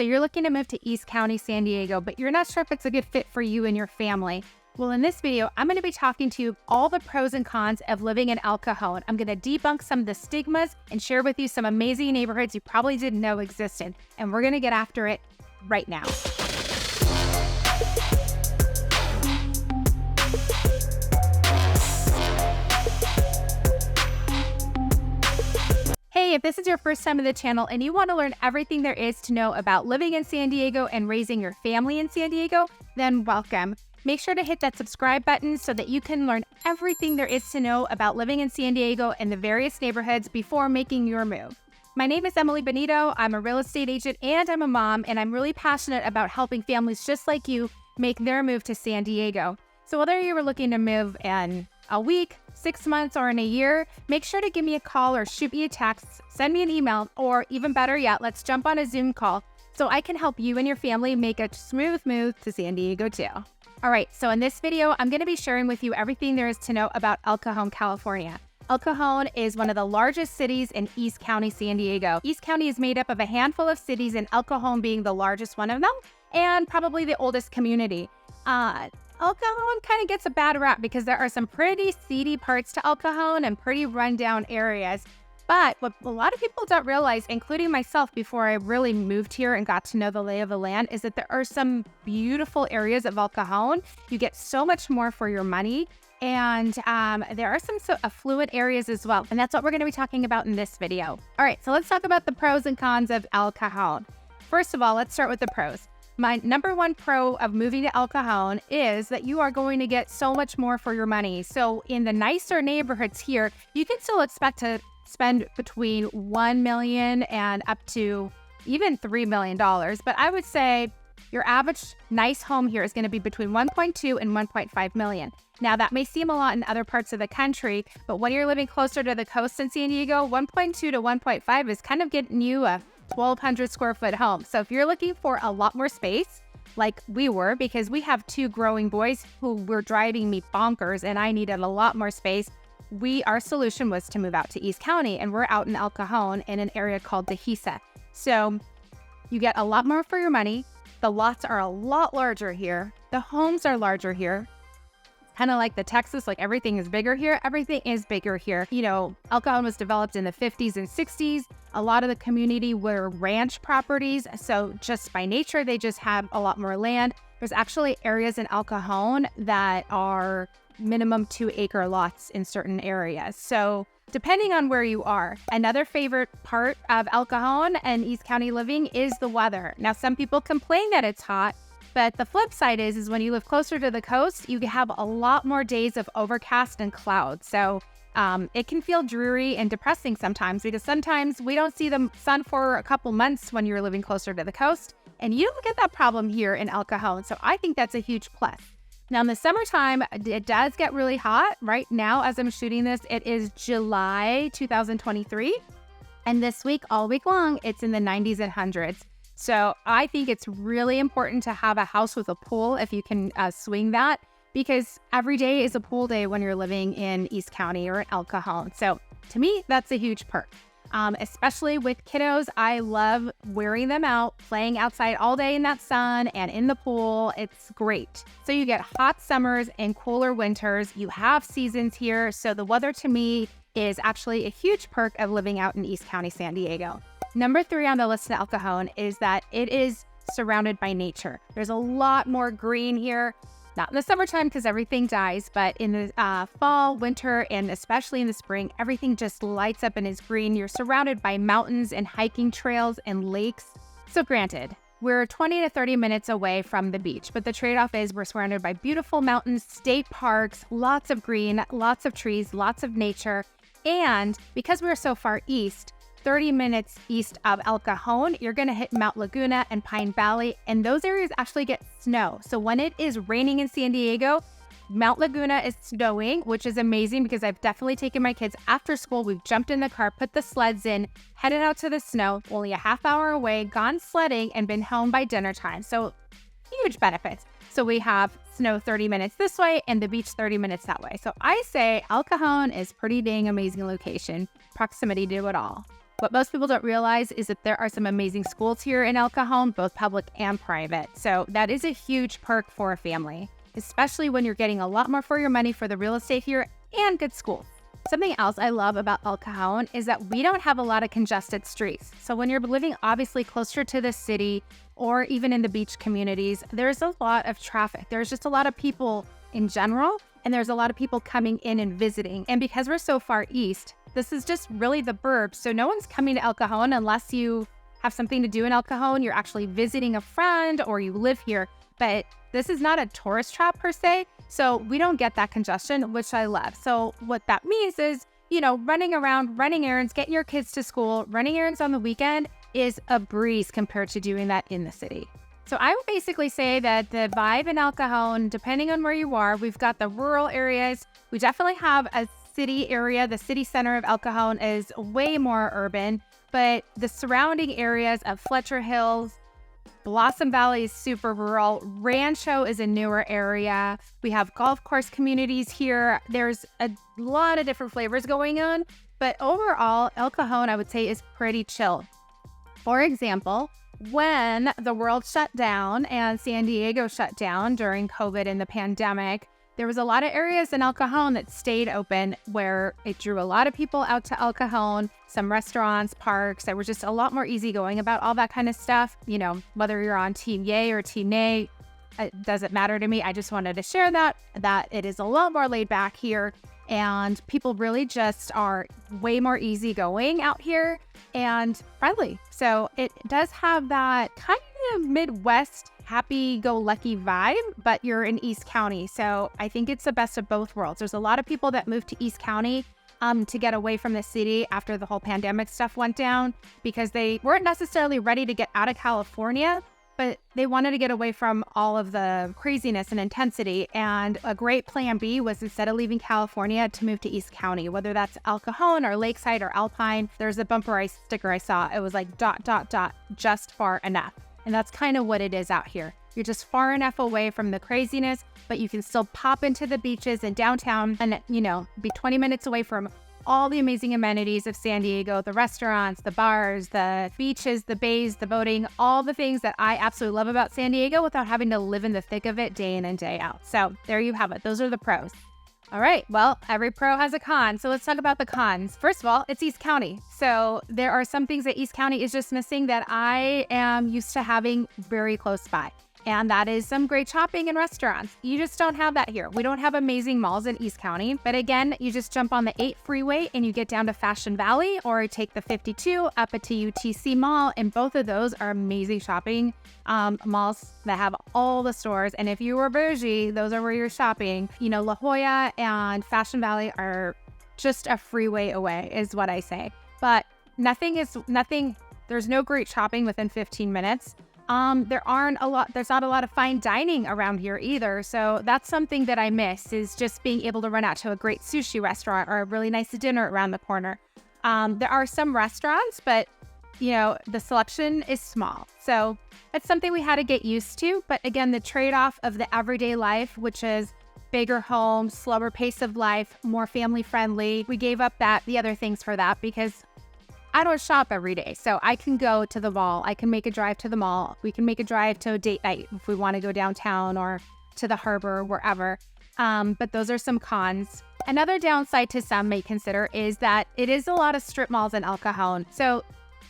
So you're looking to move to East County, San Diego, but you're not sure if it's a good fit for you and your family. Well, in this video, I'm going to be talking to you all the pros and cons of living in El Cajon. I'm going to debunk some of the stigmas and share with you some amazing neighborhoods you probably didn't know existed. And we're going to get after it right now. Hey, if this is your first time to the channel and you want to learn everything there is to know about living in San Diego and raising your family in San Diego, then welcome. Make sure to hit that subscribe button so that you can learn everything there is to know about living in San Diego and the various neighborhoods before making your move. My name is Emily Benito. I'm a real estate agent and I'm a mom, and I'm really passionate about helping families just like you make their move to San Diego. So whether you were looking to move in a week, 6 months, or in a year, make sure to give me a call or shoot me a text, send me an email, or even better yet, let's jump on a Zoom call so I can help you and your family make a smooth move to San Diego too. All right, so in this video, I'm going to be sharing with you everything there is to know about El Cajon, California. El Cajon is one of the largest cities in East County, San Diego. East County is made up of a handful of cities, and El Cajon being the largest one of them, and probably the oldest community. El Cajon kind of gets a bad rap because there are some pretty seedy parts to El Cajon and pretty rundown areas. But what a lot of people don't realize, including myself before I really moved here and got to know the lay of the land, is that there are some beautiful areas of El Cajon. You get so much more for your money. And there are some affluent areas as well. And that's what we're going to be talking about in this video. All right, so let's talk about the pros and cons of El Cajon. First of all, let's start with the pros. My number one pro of moving to El Cajon is that you are going to get so much more for your money. So in the nicer neighborhoods here, you can still expect to spend between $1 million and up to even $3 million. But I would say your average nice home here is going to be between 1.2 and 1.5 million. Now that may seem a lot in other parts of the country, but when you're living closer to the coast in San Diego, 1.2 to 1.5 is kind of getting you a 1,200 square foot home. So if you're looking for a lot more space, like we were, because we have 2 growing boys who were driving me bonkers and I needed a lot more space, our solution was to move out to East County, and we're out in El Cajon in an area called Dehesa. So you get a lot more for your money. The lots are a lot larger here. The homes are larger here. Kind of like the Texas, like everything is bigger here. Everything is bigger here. You know, El Cajon was developed in the 50s and 60s. A lot of the community were ranch properties. So just by nature, they just have a lot more land. There's actually areas in El Cajon that are minimum 2-acre lots in certain areas. So depending on where you are. Another favorite part of El Cajon and East County living is the weather. Now, some people complain that it's hot, but the flip side is when you live closer to the coast, you have a lot more days of overcast and clouds. So it can feel dreary and depressing sometimes, because sometimes we don't see the sun for a couple months when you're living closer to the coast, and you don't get that problem here in El Cajon. So I think that's a huge plus. Now in the summertime, it does get really hot. Right now, as I'm shooting this, it is July 2023. And this week, all week long, it's in the 90s and hundreds. So I think it's really important to have a house with a pool if you can swing that, because every day is a pool day when you're living in East County or in El Cajon. So to me, that's a huge perk. Especially with kiddos, I love wearing them out, playing outside all day in that sun and in the pool. It's great. So you get hot summers and cooler winters. You have seasons here. So the weather to me is actually a huge perk of living out in East County, San Diego. Number 3 on the list of El Cajon is that it is surrounded by nature. There's a lot more green here. Not in the summertime because everything dies, but in the fall, winter, and especially in the spring, everything just lights up and is green. You're surrounded by mountains and hiking trails and lakes. So granted, we're 20 to 30 minutes away from the beach, but the trade-off is we're surrounded by beautiful mountains, state parks, lots of green, lots of trees, lots of nature. And because we're so far east, 30 minutes east of El Cajon, you're going to hit Mount Laguna and Pine Valley, and those areas actually get snow. So when it is raining in San Diego, Mount Laguna is snowing, which is amazing because I've definitely taken my kids after school. We've jumped in the car, put the sleds in, headed out to the snow, only a half hour away, gone sledding, and been home by dinner time. So huge benefits. So we have snow 30 minutes this way and the beach 30 minutes that way. So I say El Cajon is pretty dang amazing location. Proximity to it all. What most people don't realize is that there are some amazing schools here in El Cajon, both public and private. So that is a huge perk for a family, especially when you're getting a lot more for your money for the real estate here and good schools. Something else I love about El Cajon is that we don't have a lot of congested streets. So when you're living obviously closer to the city or even in the beach communities, there's a lot of traffic. There's just a lot of people in general, and there's a lot of people coming in and visiting. And because we're so far east, this is just really the burbs. So no one's coming to El Cajon unless you have something to do in El Cajon. You're actually visiting a friend or you live here. But this is not a tourist trap per se. So we don't get that congestion, which I love. So what that means is, running around, running errands, getting your kids to school, running errands on the weekend is a breeze compared to doing that in the city. So I would basically say that the vibe in El Cajon, depending on where you are, we've got the rural areas. We definitely have a city area. The city center of El Cajon is way more urban, but the surrounding areas of Fletcher Hills, Blossom Valley is super rural. Rancho is a newer area. We have golf course communities here. There's a lot of different flavors going on, but overall, El Cajon, I would say, is pretty chill. For example, when the world shut down and San Diego shut down during COVID and the pandemic, there was a lot of areas in El Cajon that stayed open where it drew a lot of people out to El Cajon, some restaurants, parks. There was just a lot more easygoing about all that kind of stuff. Whether you're on Team Yay or Team Nay, it doesn't matter to me. I just wanted to share that it is a lot more laid back here and people really just are way more easygoing out here and friendly. So it does have that kind of Midwest happy-go-lucky vibe, but you're in East County. So I think it's the best of both worlds. There's a lot of people that moved to East County to get away from the city after the whole pandemic stuff went down because they weren't necessarily ready to get out of California, but they wanted to get away from all of the craziness and intensity. And a great plan B was instead of leaving California to move to East County, whether that's El Cajon or Lakeside or Alpine. There's a bumper sticker I saw. It was like ... just far enough. And that's kind of what it is out here. You're just far enough away from the craziness, but you can still pop into the beaches and downtown and, be 20 minutes away from all the amazing amenities of San Diego, the restaurants, the bars, the beaches, the bays, the boating, all the things that I absolutely love about San Diego without having to live in the thick of it day in and day out. So there you have it. Those are the pros. All right, well, every pro has a con, so let's talk about the cons. First of all, it's East County. So there are some things that East County is just missing that I am used to having very close by. And that is some great shopping and restaurants. You just don't have that here. We don't have amazing malls in East County. But again, you just jump on the 8 freeway and you get down to Fashion Valley, or take the 52 up to UTC Mall. And both of those are amazing shopping malls that have all the stores. And if you were bougie, those are where you're shopping. La Jolla and Fashion Valley are just a freeway away is what I say. But there's no great shopping within 15 minutes. There's not a lot of fine dining around here either. So that's something that I miss, is just being able to run out to a great sushi restaurant or a really nice dinner around the corner. There are some restaurants, but the selection is small. So it's something we had to get used to. But again, the trade-off of the everyday life, which is bigger homes, slower pace of life, more family friendly. We gave up the other things for that because I don't shop every day. So I can go to the mall. I can make a drive to the mall. We can make a drive to a date night if we want to go downtown or to the harbor, wherever. But those are some cons. Another downside to some may consider is that it is a lot of strip malls in El Cajon. So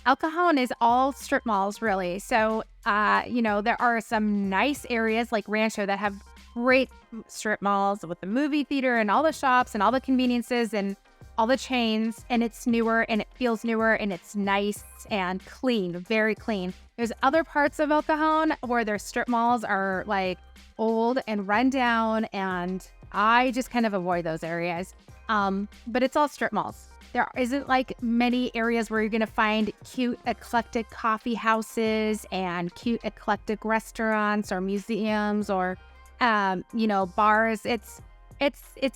El Cajon is all strip malls, really. So, there are some nice areas like Rancho that have great strip malls with the movie theater and all the shops and all the conveniences and all the chains, and it's newer and it feels newer and it's nice and clean, very clean. There's other parts of El Cajon where their strip malls are like old and run down, and I just kind of avoid those areas. But it's all strip malls. There isn't like many areas where you're going to find cute, eclectic coffee houses and cute, eclectic restaurants or museums or, bars. It's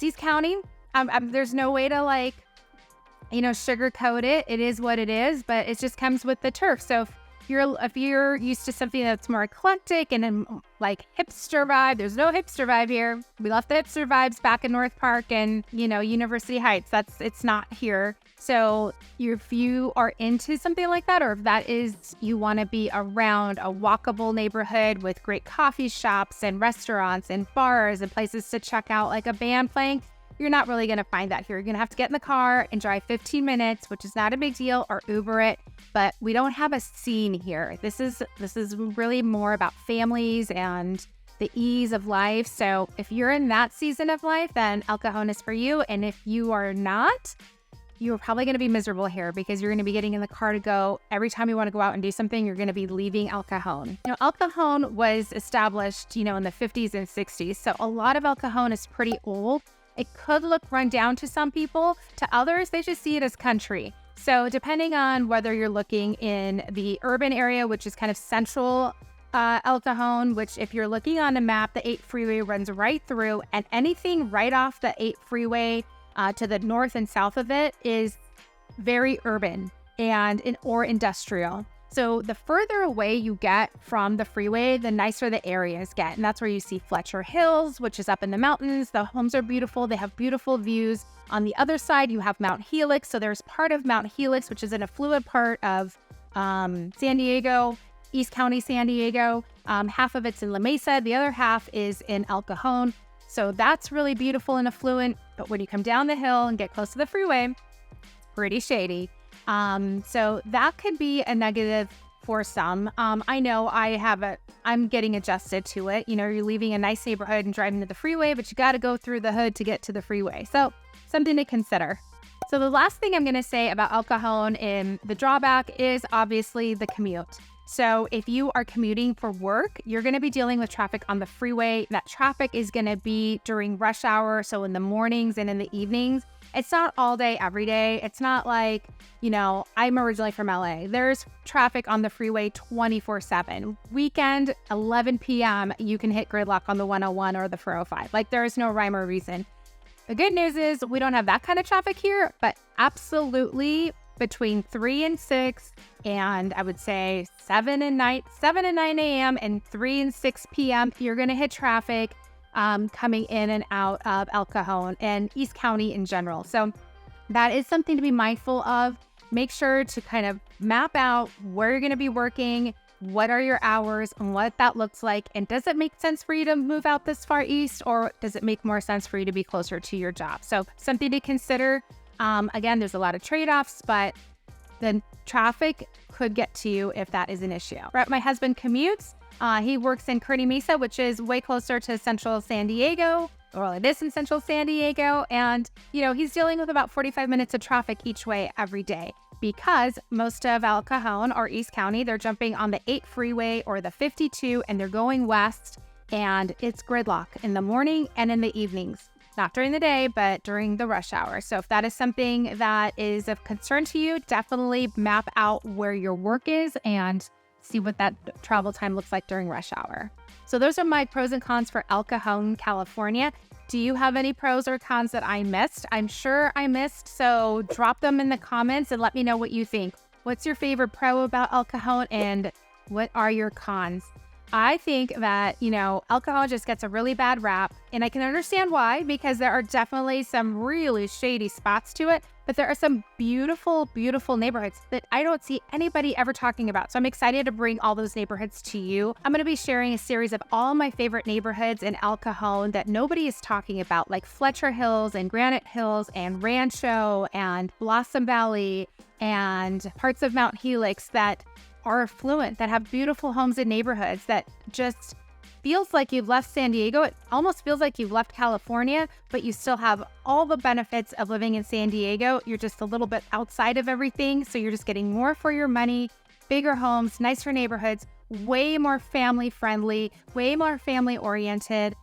East County. There's no way to sugarcoat it. It is what it is, but it just comes with the turf. So if you're used to something that's more eclectic and like hipster vibe, there's no hipster vibe here. We left the hipster vibes back in North Park and, University Heights. It's not here. So if you are into something like that, or if that is, you want to be around a walkable neighborhood with great coffee shops and restaurants and bars and places to check out like a band playing, you're not really going to find that here. You're going to have to get in the car and drive 15 minutes, which is not a big deal, or Uber it. But we don't have a scene here. This is really more about families and the ease of life. So if you're in that season of life, then El Cajon is for you. And if you are not, you're probably going to be miserable here because you're going to be getting in the car to go. Every time you want to go out and do something, you're going to be leaving El Cajon. El Cajon was established, in the 50s and 60s. So a lot of El Cajon is pretty old. It could look run down to some people. To others, they just see it as country. So depending on whether you're looking in the urban area, which is kind of central El Cajon, which if you're looking on a map, the 8 freeway runs right through, and anything right off the 8 freeway to the north and south of it is very urban or industrial. So the further away you get from the freeway, the nicer the areas get. And that's where you see Fletcher Hills, which is up in the mountains. The homes are beautiful. They have beautiful views. On the other side, you have Mount Helix. So there's part of Mount Helix, which is an affluent part of San Diego, East County, San Diego. Half of it's in La Mesa. The other half is in El Cajon. So that's really beautiful and affluent. But when you come down the hill and get close to the freeway, pretty shady. So that could be a negative for some. I know I'm getting adjusted to it. You're leaving a nice neighborhood and driving to the freeway, but you got to go through the hood to get to the freeway. So something to consider. So the last thing I'm going to say about El Cajon in the drawback is obviously the commute. So if you are commuting for work, you're going to be dealing with traffic on the freeway. That traffic is going to be during rush hour. So in the mornings and in the evenings. It's not all day, every day. It's not like, I'm originally from LA. There's traffic on the freeway 24/7. Weekend, 11 p.m., you can hit gridlock on the 101 or the 405. Like, there is no rhyme or reason. The good news is we don't have that kind of traffic here, but absolutely between 3 and 6, and I would say 7 and 9 a.m. and 3 and 6 p.m., you're going to hit traffic coming in and out of El Cajon and East County in general. So that is something to be mindful of. Make sure to kind of map out where you're going to be working, what are your hours, and what that looks like. And does it make sense for you to move out this far east, or does it make more sense for you to be closer to your job? So something to consider. Again, there's a lot of trade-offs, but the traffic could get to you if that is an issue. Right, my husband commutes. He works in Kearny Mesa, which is way closer to central San Diego. Well, it is in central San Diego. And, he's dealing with about 45 minutes of traffic each way every day because most of El Cajon or East County, they're jumping on the 8 freeway or the 52 and they're going west, and it's gridlock in the morning and in the evenings. Not during the day, but during the rush hour. So if that is something that is of concern to you, definitely map out where your work is and see what that travel time looks like during rush hour. So those are my pros and cons for El Cajon, California. Do you have any pros or cons that I missed? I'm sure I missed, so drop them in the comments and let me know what you think. What's your favorite pro about El Cajon and what are your cons? I think that, El Cajon just gets a really bad rap, and I can understand why, because there are definitely some really shady spots to it, but there are some beautiful, beautiful neighborhoods that I don't see anybody ever talking about. So I'm excited to bring all those neighborhoods to you. I'm going to be sharing a series of all my favorite neighborhoods in El Cajon that nobody is talking about, like Fletcher Hills and Granite Hills and Rancho and Blossom Valley and parts of Mount Helix that are affluent, that have beautiful homes and neighborhoods that just feels like you've left San Diego. It almost feels like you've left California, but you still have all the benefits of living in San Diego. You're just a little bit outside of everything. So you're just getting more for your money, bigger homes, nicer neighborhoods, way more family friendly, way more family oriented,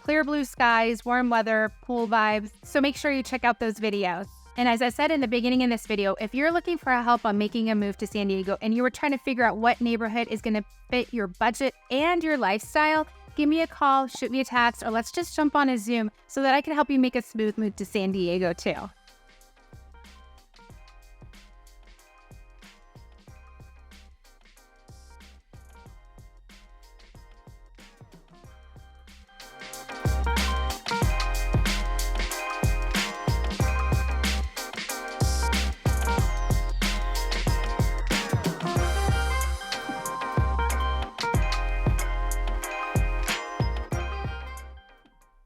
clear blue skies, warm weather, pool vibes. So make sure you check out those videos. And as I said in the beginning in this video, if you're looking for help on making a move to San Diego and you were trying to figure out what neighborhood is going to fit your budget and your lifestyle, give me a call, shoot me a text, or let's just jump on a Zoom so that I can help you make a smooth move to San Diego too.